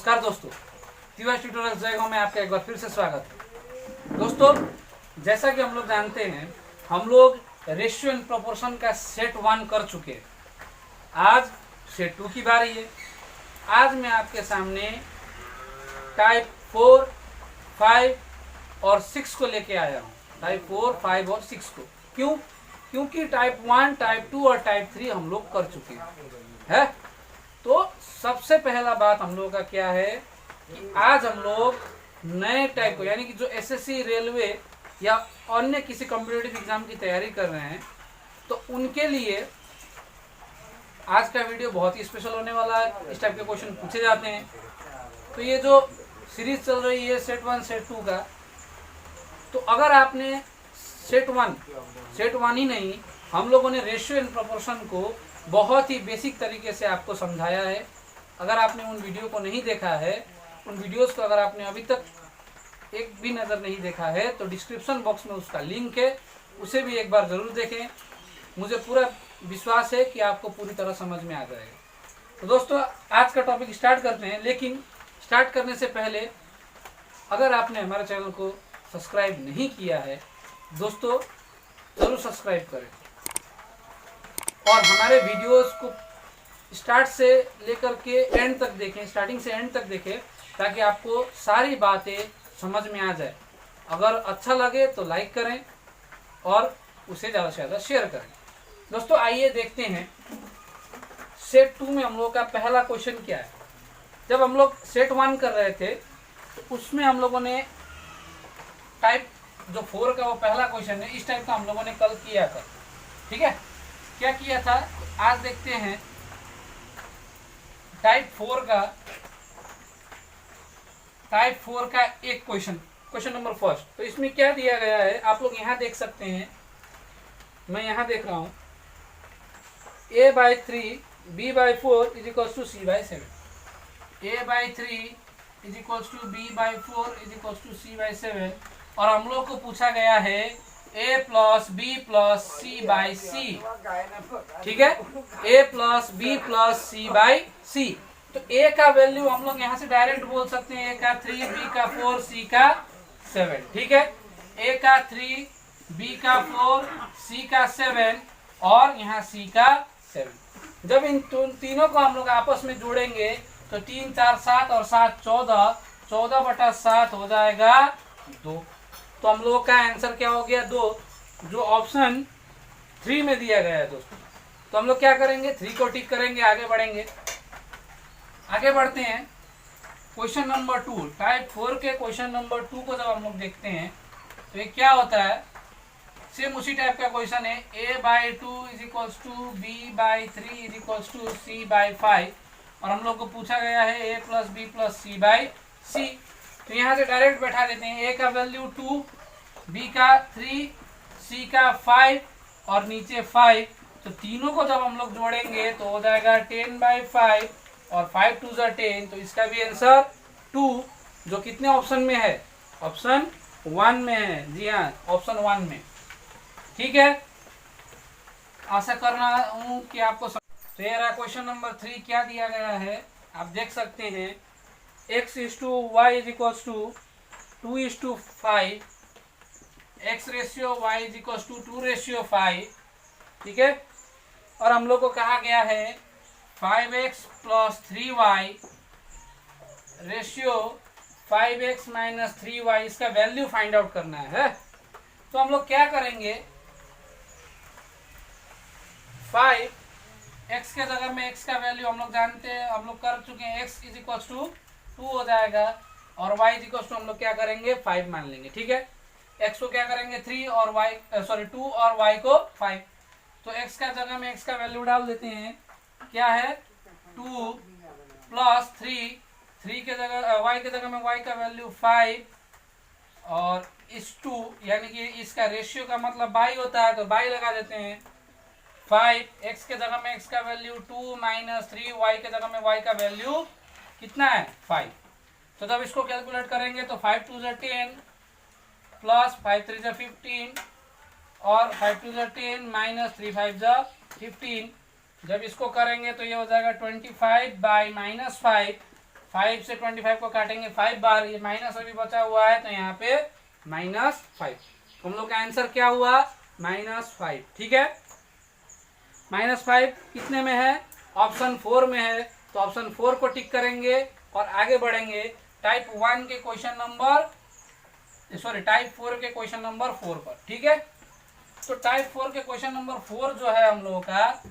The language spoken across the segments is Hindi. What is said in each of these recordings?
नमस्कार दोस्तों, तिवारी ट्यूटोरियल जयगांव में आपका एक बार फिर से स्वागत है। दोस्तों, जैसा कि हम लोग जानते हैं, हम लोग रेशियो एंड प्रोपोर्शन का सेट 1 कर चुके हैं। आज सेट 2 की बारी है। आज मैं आपके सामने टाइप 4, 5 और 6 को लेके आया हूँ। टाइप 4, 5 और 6 को क्योंकि टाइप 1, टाइप 2 और टाइप 3 हम लोग कर चुके हैं। तो सबसे पहला बात हम लोगों का क्या है कि आज हम लोग नए टाइप को, यानी कि जो एसएससी, रेलवे या अन्य किसी कॉम्पिटिटिव एग्जाम की तैयारी कर रहे हैं, तो उनके लिए आज का वीडियो बहुत ही स्पेशल होने वाला है। इस टाइप के क्वेश्चन पूछे जाते हैं। तो ये जो सीरीज चल रही है सेट 1 सेट 2 का, तो अगर आपने सेट 1 ही नहीं, हम लोगों ने रेशियो एंड प्रोपोर्शन को बहुत ही बेसिक तरीके से आपको समझाया है। अगर आपने उन वीडियो को नहीं देखा है, उन वीडियोस को अगर आपने अभी तक एक भी नज़र नहीं देखा है, तो डिस्क्रिप्शन बॉक्स में उसका लिंक है, उसे भी एक बार ज़रूर देखें। मुझे पूरा विश्वास है कि आपको पूरी तरह समझ में आ जाएगा। तो दोस्तों, आज का टॉपिक स्टार्ट करते हैं। लेकिन स्टार्ट करने से पहले अगर आपने हमारे चैनल को सब्सक्राइब नहीं किया है, दोस्तों ज़रूर सब्सक्राइब करें और हमारे वीडियोस को स्टार्ट से लेकर के एंड तक देखें, स्टार्टिंग से एंड तक देखें, ताकि आपको सारी बातें समझ में आ जाए। अगर अच्छा लगे तो लाइक करें और उसे ज़्यादा से ज़्यादा शेयर करें। दोस्तों, आइए देखते हैं सेट 2 में हम लोग का पहला क्वेश्चन क्या है। जब हम लोग सेट 1 कर रहे थे, तो उसमें हम लोगों ने टाइप जो 4 का वो पहला क्वेश्चन है, इस टाइप का हम लोगों ने कल किया था। ठीक है, क्या किया था आज देखते हैं। टाइप 4 का एक क्वेश्चन नंबर फर्स्ट। तो इसमें क्या दिया गया है आप लोग यहाँ देख सकते हैं। मैं यहाँ देख रहा हूँ a/3 b/4 = c/7। a/3 = b/4 = c/7 और हम लोग को पूछा गया है a + b + c/c। ठीक है, a + b + c/c। तो a का वैल्यू हम लोग यहाँ से डायरेक्ट बोल सकते हैं, a का 3, b का 4, c का 7। ठीक है, a का 3, b का 4, c का 7 और यहाँ c का 7। जब इन तीनों को हम लोग आपस में जोड़ेंगे तो 3, 4, 7 और 7 14, 14/7 हो जाएगा 2। तो हम लोग का आंसर क्या हो गया? 2, जो ऑप्शन 3 में दिया गया है दोस्तों। तो हम लोग क्या करेंगे? 3 को टिक करेंगे, आगे बढ़ेंगे। आगे बढ़ते हैं क्वेश्चन नंबर 2। टाइप 4 के क्वेश्चन नंबर 2 को जब हम लोग देखते हैं तो ये क्या होता है, सेम उसी टाइप का क्वेश्चन है। a/2 = b/3 = c/5 और हम लोग को पूछा गया है a + b + c/c। तो यहाँ से डायरेक्ट बैठा देते हैं। a का वैल्यू 2, b का 3, c का 5 और नीचे 5। तो तीनों को जब हम लोग जोड़ेंगे तो हो जाएगा 10/5 और 5 2 = 10। तो इसका भी आंसर 2, जो कितने ऑप्शन में है? ऑप्शन 1 में है। जी हाँ, ऑप्शन 1 में। ठीक है, आशा कर रहा हूँ कि आपको तो ये रहा क्वेश्चन नंबर 3। क्या दिया गया है आप देख सकते हैं। x = y = 2:5, x ratio y = 2:5। ठीक है, और हम लोग को कहा गया है 5x + 3y ratio 5x - 3y, इसका वैल्यू फाइंड आउट करना है। तो हम लोग क्या करेंगे, 5x के जगह में x का वैल्यू हम लोग जानते हैं, हम लोग कर चुके हैं। x = 2 हो जाएगा और y = हम लोग क्या करेंगे? 5 मान लेंगे। ठीक है, x को क्या करेंगे? 3 और 2 और y को 5। तो x का जगह में x का वैल्यू डाल देते हैं। क्या है? 2 + 3 के जगह y के जगह में y का वैल्यू 5 और इस 2, यानी कि इसका रेशियो का मतलब बाई होता है, तो बाई लगा देते हैं। 5 x के जगह में x का वैल्यू 2 - 3 y के जगह में y का वैल्यू कितना है? 5। तो जब इसको कैलकुलेट करेंगे तो 5 2 = 10 प्लस 5 3 = 15 और 5 2 = 10 - 3 5 = 15। जब इसको करेंगे तो ये हो जाएगा 25/-5 5 से 25 को काटेंगे 5 बार, ये माइनस अभी बचा हुआ है तो यहाँ पे -5। हम लोग का आंसर क्या हुआ? -5। ठीक है, -5 कितने में है? ऑप्शन 4 में है, तो ऑप्शन 4 को टिक करेंगे और आगे बढ़ेंगे टाइप 1 के क्वेश्चन नंबर टाइप 4 के क्वेश्चन नंबर 4 पर। ठीक है, तो टाइप 4 के क्वेश्चन नंबर 4 जो है हम लोगों का,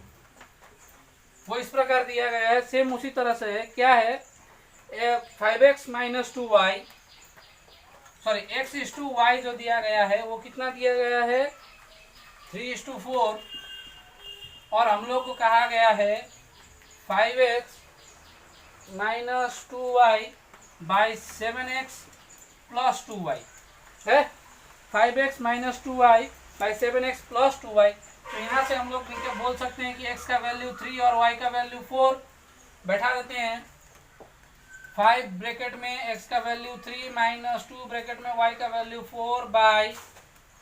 वो इस प्रकार दिया गया है, सेम उसी तरह से है। क्या है? 5x - 2y x/y जो दिया गया है वो कितना दिया गया है? 3/4। और हम लोग को कहा गया है 5x - 2y by 7x + 2y है। 5x - 2y by 7x + 2y, तो यहाँ से हम लोग मिलकर बोल सकते हैं कि x का वैल्यू 3 और y का वैल्यू 4 बैठा देते हैं। 5 ब्रैकेट में x का वैल्यू 3 - 2 ब्रैकेट में y का वैल्यू 4 बाई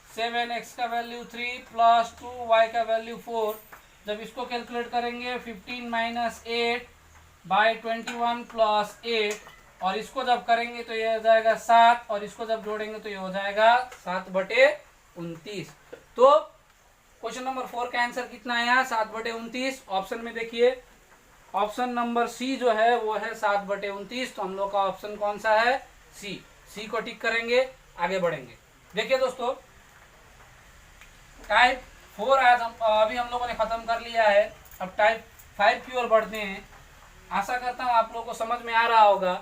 7x का वैल्यू 3 + 2y का वैल्यू 4। जब इसको कैलकुलेट करेंगे 15 - 8 बाई 21 + 8, और इसको जब करेंगे तो ये हो जाएगा 7, और इसको जब जोड़ेंगे तो ये हो जाएगा 7/29। तो क्वेश्चन नंबर 4 का आंसर कितना आया? 7/29। ऑप्शन में देखिए, ऑप्शन नंबर सी जो है वो है 7/29। तो हम लोग का ऑप्शन कौन सा है? सी को टिक करेंगे, आगे बढ़ेंगे। देखिए दोस्तों, टाइप 4 आज अभी हम लोगों ने खत्म कर लिया है। अब टाइप 5 की ओर बढ़ते हैं। आशा करता हूँ आप लोगों को समझ में आ रहा होगा।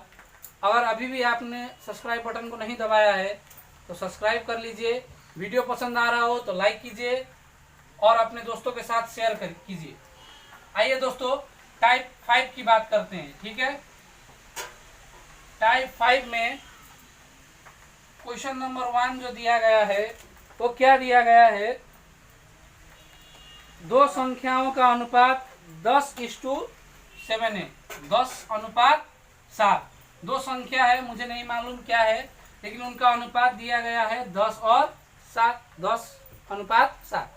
अगर अभी भी आपने सब्सक्राइब बटन को नहीं दबाया है तो सब्सक्राइब कर लीजिए। वीडियो पसंद आ रहा हो तो लाइक कीजिए और अपने दोस्तों के साथ शेयर कीजिए। आइए दोस्तों, टाइप 5 की बात करते हैं। ठीक है, टाइप 5 में क्वेश्चन नंबर 1 जो दिया गया है वो क्या दिया गया है? दो संख्याओं का अनुपात 10:7 है। 10:7। दो संख्या है, मुझे नहीं मालूम क्या है, लेकिन उनका अनुपात दिया गया है 10 और 7। 10:7।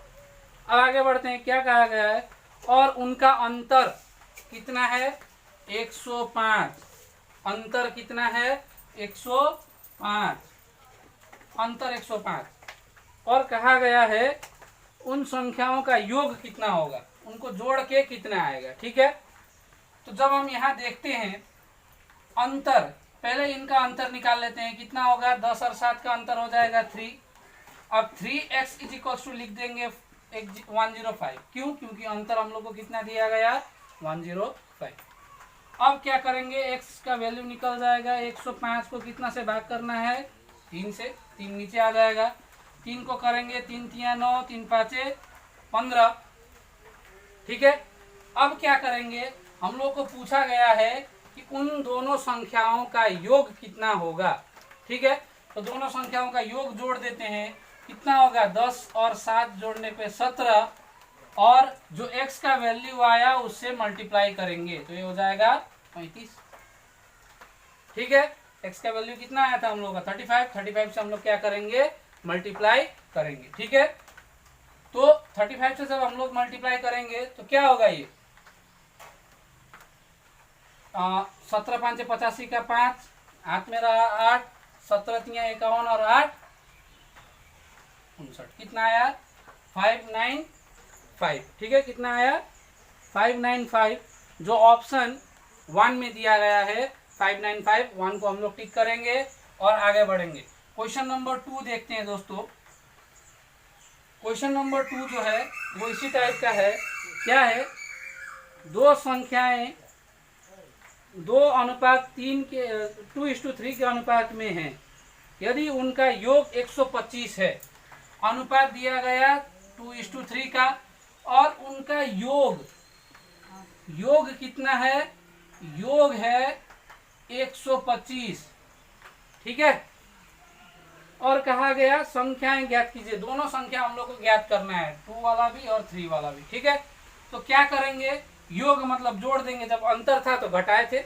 अब आगे बढ़ते हैं। क्या कहा गया है? और उनका अंतर कितना है? 105। अंतर कितना है? 105। अंतर 105। और कहा गया है उन संख्याओं का योग कितना होगा, उनको जोड़ के कितना आएगा। ठीक है, तो जब हम यहाँ देखते हैं अंतर, पहले इनका अंतर निकाल लेते हैं। कितना होगा? 10 और 7 का अंतर हो जाएगा 3। अब 3x = लिख देंगे 105। क्यों? क्योंकि अंतर हम लोग को कितना दिया गया? 105। अब क्या करेंगे? x का वैल्यू निकल जाएगा। 105 को कितना से भाग करना है? 3 से। 3 नीचे आ जाएगा। 3 को करेंगे 3 × 9, 3 × 5 = 15। ठीक है, अब क्या करेंगे? हम लोग को पूछा गया है कि उन दोनों संख्याओं का योग कितना होगा। ठीक है, तो दोनों संख्याओं का योग जोड़ देते हैं। कितना होगा? 10 और 7 जोड़ने पे 17, और जो x का वैल्यू आया उससे मल्टीप्लाई करेंगे तो ये हो जाएगा 35। ठीक है, x का वैल्यू कितना आया था हम लोग का? 35। 35 से हम लोग क्या करेंगे? मल्टीप्लाई करेंगे। ठीक है, तो 35 से जब हम लोग मल्टीप्लाई करेंगे तो क्या होगा? ये 17 × 5 = 85 का 5, हाथ में रहा 8, 17 × 3 = 51 और 8 = 59। कितना आया? 595। ठीक है, कितना आया? 595, जो ऑप्शन 1 में दिया गया है। 595, 1 को हम लोग टिक करेंगे और आगे बढ़ेंगे। क्वेश्चन नंबर 2 देखते हैं दोस्तों। क्वेश्चन नंबर 2 जो है वो इसी टाइप का है। क्या है? दो संख्याएं 2:3 के 2:3 के अनुपात में है। यदि उनका योग 125 है, अनुपात दिया गया 2:3 का, और उनका योग कितना है? योग है 125। ठीक है, और कहा गया संख्याएं ज्ञात कीजिए। दोनों संख्या हम लोग को ज्ञात करना है, 2 वाला भी और 3 वाला भी। ठीक है, तो क्या करेंगे? योग मतलब जोड़ देंगे। जब अंतर था तो घटाए थे,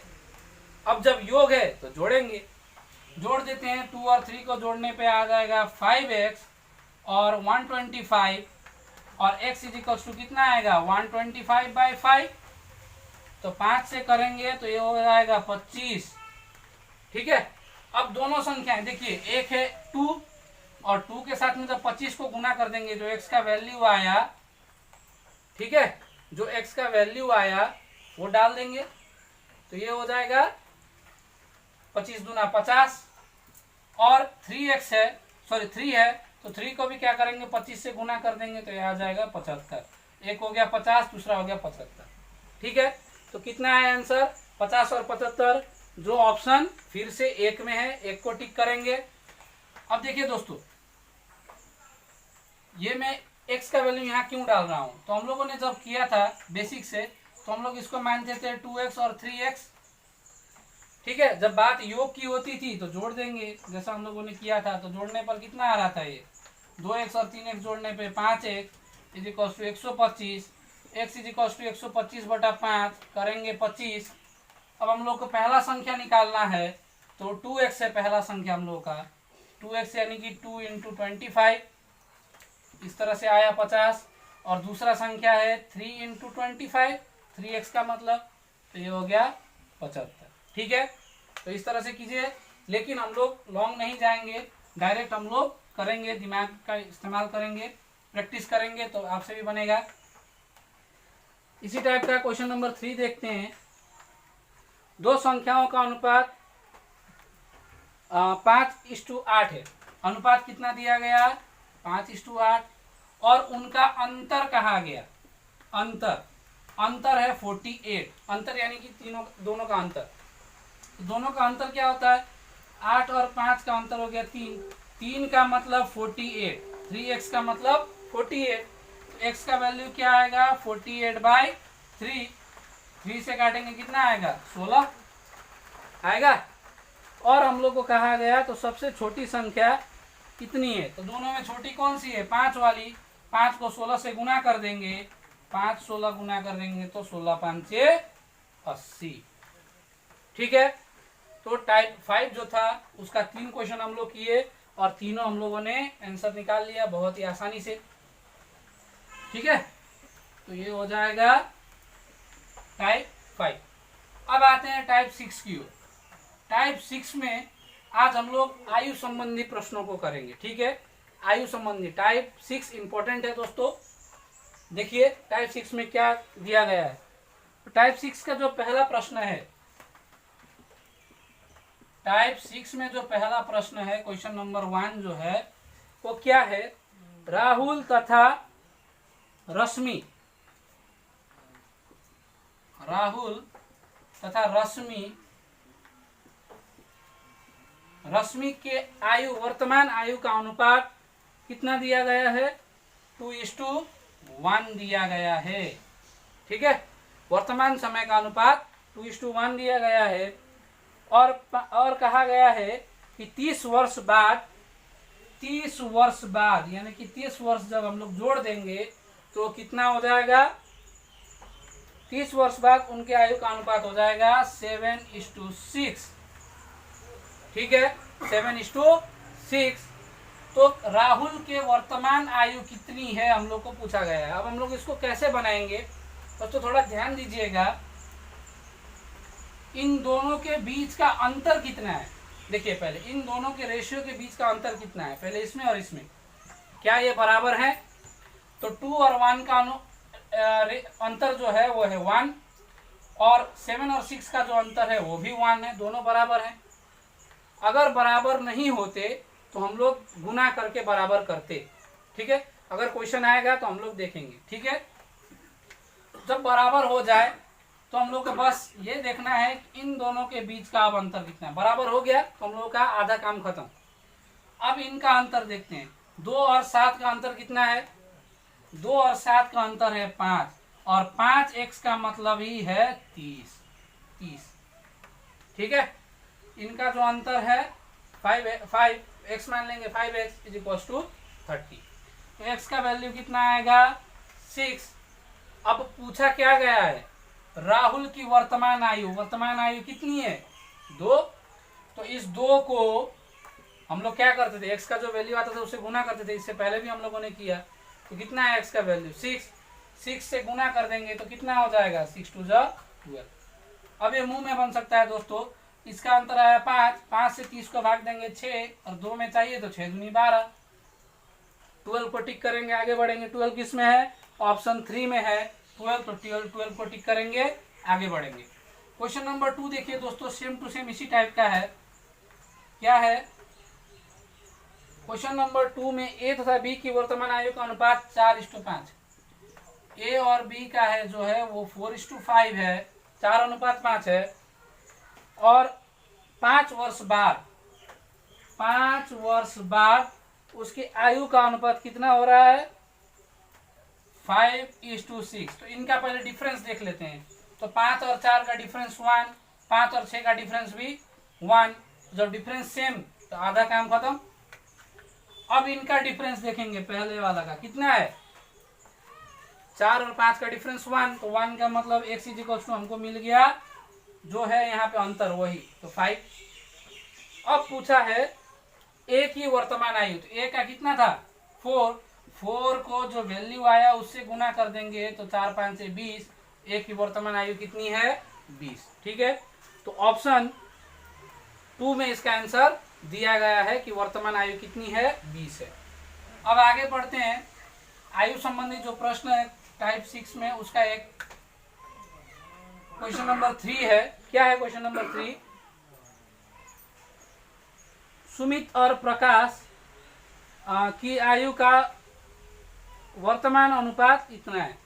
अब जब योग है तो जोड़ेंगे। जोड़ देते हैं। 2 और 3 को जोड़ने पे आ जाएगा 5x और 125, और x = कितना आएगा? 125/5। तो 5 से करेंगे तो ये हो जाएगा 25। ठीक है। अब दोनों संख्याएं देखिए, एक है 2 और 2 के साथ में जब 25 को गुना कर देंगे, जो x का वैल्यू आया, ठीक है, जो x का वैल्यू आया वो डाल देंगे, तो ये हो जाएगा 25 दूना 50, और 3x है, सॉरी 3 है, तो 3 को भी क्या करेंगे 25 से गुना कर देंगे, तो यह आ जाएगा 75। एक हो गया 50, दूसरा हो गया 75, ठीक है। तो कितना है आंसर, 50 और 75, जो ऑप्शन फिर से एक में है, एक को टिक करेंगे। अब देखिए दोस्तों, ये मैं x का वैल्यू यहाँ क्यों डाल रहा हूं, तो हम लोगों ने जब किया था बेसिक से, तो हम लोग इसको मानते थे 2x और 3x, ठीक है। जब बात योग की होती थी तो जोड़ देंगे, जैसा हम लोगों ने किया था, तो जोड़ने पर कितना आ रहा था, ये 2x और 3x जोड़ने पे 5x is equal to 125, x is equal to 125 बटा 5 करेंगे 25। अब हम लोग को पहला संख्या निकालना है, तो 2x है पहला संख्या हम लोग का, 2x यानी कि 2 × 25, इस तरह से आया 50, और दूसरा संख्या है 3 × 25, 3x का मतलब, तो ये हो गया 75, ठीक है। तो इस तरह से कीजिए, लेकिन हम लोग लॉन्ग नहीं जाएंगे, डायरेक्ट हम लोग करेंगे, दिमाग का इस्तेमाल करेंगे, प्रैक्टिस करेंगे, तो आपसे भी बनेगा। इसी टाइप का क्वेश्चन नंबर 3 देखते हैं। दो संख्याओं का अनुपात 5:8 है। अनुपात कितना दिया गया, 5:8, और उनका अंतर कहा गया, अंतर है 48, अंतर यानी कि दोनों का अंतर। दोनों का अंतर क्या होता है, 8 और 5 का अंतर हो गया 3 का मतलब 48, 3x का मतलब 48, तो x का वैल्यू क्या आएगा 48/3, 3 से काटेंगे कितना आएगा 16 आएगा। और हम लोग को कहा गया तो सबसे छोटी संख्या कितनी है, तो दोनों में छोटी कौन सी है, 5 वाली। 5 को 16 से गुना कर देंगे, 5 16 गुना कर देंगे तो 16 5 80, ठीक है। तो टाइप 5 जो था उसका 3 क्वेश्चन हम लोग किए, और तीनों हम लोगों ने आंसर निकाल लिया बहुत ही आसानी से, ठीक है। तो ये हो जाएगा टाइप 5। अब आते हैं टाइप 6 की ओर। टाइप 6 में आज हम लोग आयु संबंधी प्रश्नों को करेंगे, ठीक है। आयु संबंधी टाइप 6 इंपॉर्टेंट है दोस्तों। देखिए टाइप 6 में क्या दिया गया है। तो टाइप 6 का जो पहला प्रश्न है, टाइप 6 में जो पहला प्रश्न है, क्वेश्चन नंबर 1 जो है वो क्या है, राहुल तथा रश्मि, राहुल तथा रश्मि के आयु, वर्तमान आयु का अनुपात कितना दिया गया है, 2:1 दिया गया है, ठीक है। वर्तमान समय का अनुपात 2:1 दिया गया है, और कहा गया है कि 30 वर्ष बाद यानी कि 30 वर्ष जब हम लोग जोड़ देंगे तो कितना हो जाएगा, 30 वर्ष बाद उनके आयु का अनुपात हो जाएगा 7:6, ठीक है, 7:6। तो राहुल के वर्तमान आयु कितनी है हम लोग को पूछा गया है। अब हम लोग इसको कैसे बनाएंगे, तो थोड़ा ध्यान दीजिएगा, इन दोनों के बीच का अंतर कितना है। देखिए पहले इन दोनों के रेशियो के बीच का अंतर कितना है, पहले इसमें और इसमें, क्या ये बराबर है, तो 2 और 1 का अंतर जो है वो है 1, और 7 और 6 का जो अंतर है वो भी 1 है, दोनों बराबर हैं। अगर बराबर नहीं होते तो हम लोग गुना करके बराबर करते, ठीक है। अगर क्वेश्चन आएगा तो हम लोग देखेंगे, ठीक है। जब बराबर हो जाए तो हम लोग को बस ये देखना है कि इन दोनों के बीच का अब अंतर कितना है। बराबर हो गया तो हम लोग का आधा काम खत्म। अब इनका अंतर देखते हैं, 2 और 7 का अंतर कितना है, 2 और 7 का अंतर है 5, और 5x का मतलब ही है 30, ठीक है। इनका जो अंतर है 5x मान लेंगे, 5x इज इक्वल टू 30, तो x का वैल्यू कितना आएगा 6। अब पूछा क्या गया है, राहुल की वर्तमान आयु कितनी है 2, तो इस 2 को हम लोग क्या करते थे, x का जो वैल्यू आता था उससे गुना करते थे, इससे पहले भी हम लोगों ने किया। तो कितना है x का वैल्यू 6 से गुना कर देंगे तो कितना हो जाएगा 6 2 जा 12। अब ये मुंह में बन सकता है दोस्तों, इसका अंतर आया 5, 5 से 30 को भाग देंगे 6 और 2 में चाहिए तो 6 दूनी 12। 12 को टिक करेंगे, आगे बढ़ेंगे। 12 किस में है? ऑप्शन 3 में है 12, तो 12 को टिक करेंगे, आगे बढ़ेंगे। क्वेश्चन नंबर 2 देखिए दोस्तों, सेम टू सेम इसी टाइप का है। क्या है? क्वेश्चन नंबर 2 में ए तथा बी की वर्तमान आयु का अनुपात 4:5। ए और बी का है जो है वो 4:5 है, 4:5 है। और 5 वर्ष बाद उसकी आयु का अनुपात कितना हो रहा है? 5:6। तो इनका पहले डिफरेंस देख लेते हैं। तो 5 और 4 का डिफरेंस 1, 5 और 6 का डिफरेंस भी 1। जब डिफरेंस सेम तो आधा काम खत्म। अब इनका डिफरेंस देखेंगे, पहले वाला का कितना है? 4 और 5 का डिफरेंस 1, तो 1 का मतलब x = हमको मिल गया जो है यहाँ पे अंतर वही, तो 5। अब पूछा है a की वर्तमान आयु, तो a का कितना था? 4 को जो वैल्यू आया उससे गुना कर देंगे तो 4 5 से 20। a की वर्तमान आयु कितनी है? 20। ठीक है, तो ऑप्शन 2 में इसका आंसर दिया गया है कि वर्तमान आयु कितनी है? 20 है। अब आगे बढ़ते हैं। आयु संबंधी जो प्रश्न है टाइप 6 में, उसका एक क्वेश्चन नंबर 3 है। क्या है क्वेश्चन नंबर 3? सुमित और प्रकाश की आयु का वर्तमान अनुपात इतना है।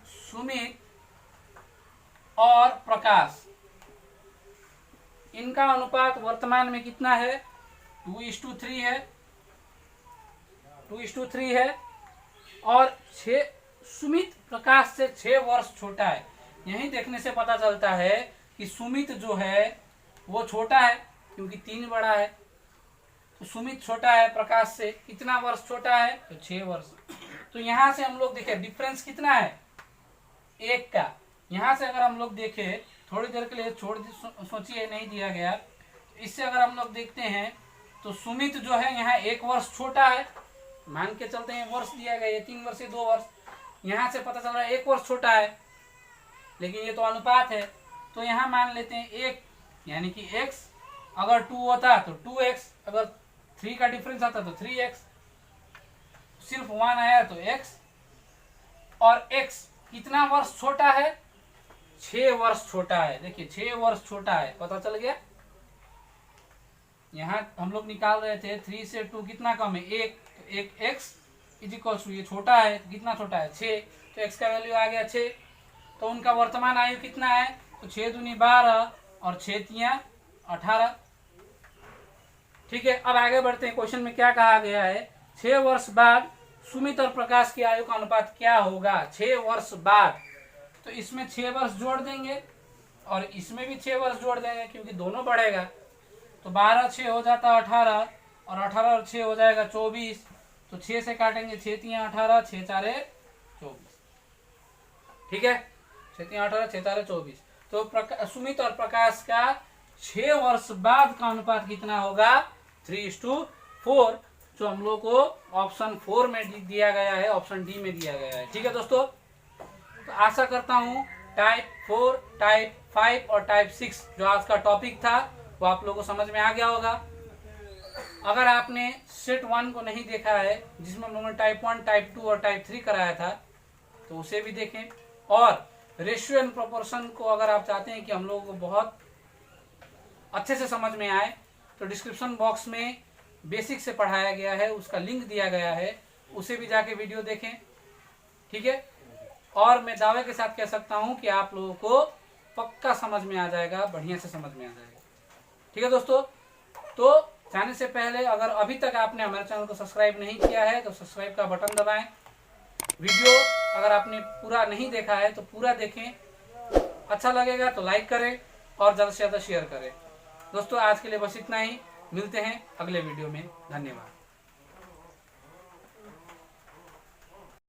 सुमित और प्रकाश, इनका अनुपात वर्तमान में कितना है? 2:3 है, 2:3 है। और सुमित प्रकाश से 6 वर्ष छोटा है। यही देखने से पता चलता है कि सुमित जो है वो छोटा है, क्योंकि 3 बड़ा है। तो सुमित छोटा है प्रकाश से, कितना वर्ष छोटा है? तो 6 वर्ष। तो यहाँ से हम लोग देखें डिफरेंस कितना है? 1 का। यहाँ से अगर हम लोग देखें, थोड़ी देर के लिए छोड़ सोचिए, नहीं दिया गया। इससे अगर हम लोग देखते हैं तो सुमित जो है यहाँ 1 वर्ष छोटा है, मान के चलते हैं वर्ष दिया गया, ये 3 वर्ष से 2 वर्ष। यहाँ से पता चल रहा है 1 वर्ष छोटा है, लेकिन ये तो अनुपात है, तो यहाँ मान लेते हैं 1, यानी कि x अगर 2 होता तो 2x, अगर 3 का डिफरेंस आता तो 3x, सिर्फ 1 आया तो x। और x कितना वर्ष छोटा है? 6 वर्ष छोटा है। देखिए 6 वर्ष छोटा है, पता चल गया। यहाँ हम लोग निकाल रहे थे 3 से 2 कितना कम है? 1, तो 1x = ये छोटा है, कितना छोटा है? 6, तो x का वैल्यू आ गया 6। तो उनका वर्तमान आयु कितना है? तो 6 दूनी 12 और 6 तिया 18। ठीक है, अब आगे बढ़ते हैं। क्वेश्चन में क्या कहा गया है? 6 वर्ष बाद सुमित और प्रकाश की आयु का अनुपात क्या होगा? 6 वर्ष बाद, तो इसमें 6 वर्ष जोड़ देंगे और इसमें भी 6 वर्ष जोड़ देंगे, क्योंकि दोनों बढ़ेगा। तो 12 6 हो जाता 18 और 18 और 6 हो जाएगा 24। तो 6 से काटेंगे, 6 तिया 18, 6 4 24। ठीक है, 6 तिया 18, 6 4 24। तो सुमित और प्रकाश का 6 वर्ष बाद का अनुपात कितना होगा? 3:4, जो हम लोग को ऑप्शन 4 में दिया गया है, ऑप्शन डी में दिया गया है। ठीक है दोस्तों, तो आशा करता हूँ टाइप 4, टाइप 5 और टाइप 6 जो आज का टॉपिक था वो आप लोगों को समझ में आ गया होगा। अगर आपने सेट 1 को नहीं देखा है, जिसमें हम लोगों ने टाइप 1, टाइप 2 और टाइप 3 कराया था, तो उसे भी देखें। और रेशियो एंड प्रोपोर्शन को अगर आप चाहते हैं कि हम लोगों को बहुत अच्छे से समझ में आए, तो डिस्क्रिप्शन बॉक्स में बेसिक से पढ़ाया गया है, उसका लिंक दिया गया है, उसे भी जाके वीडियो देखें। ठीक है, और मैं दावे के साथ कह सकता हूं कि आप लोगों को पक्का समझ में आ जाएगा, बढ़िया से समझ में आ जाएगा। ठीक है दोस्तों, तो जाने से पहले अगर अभी तक आपने हमारे चैनल को सब्सक्राइब नहीं किया है तो सब्सक्राइब का बटन दबाएं। वीडियो अगर आपने पूरा नहीं देखा है तो पूरा देखें, अच्छा लगेगा तो लाइक करें और ज़्यादा से ज़्यादा शेयर करें। दोस्तों आज के लिए बस इतना ही, मिलते हैं अगले वीडियो में। धन्यवाद।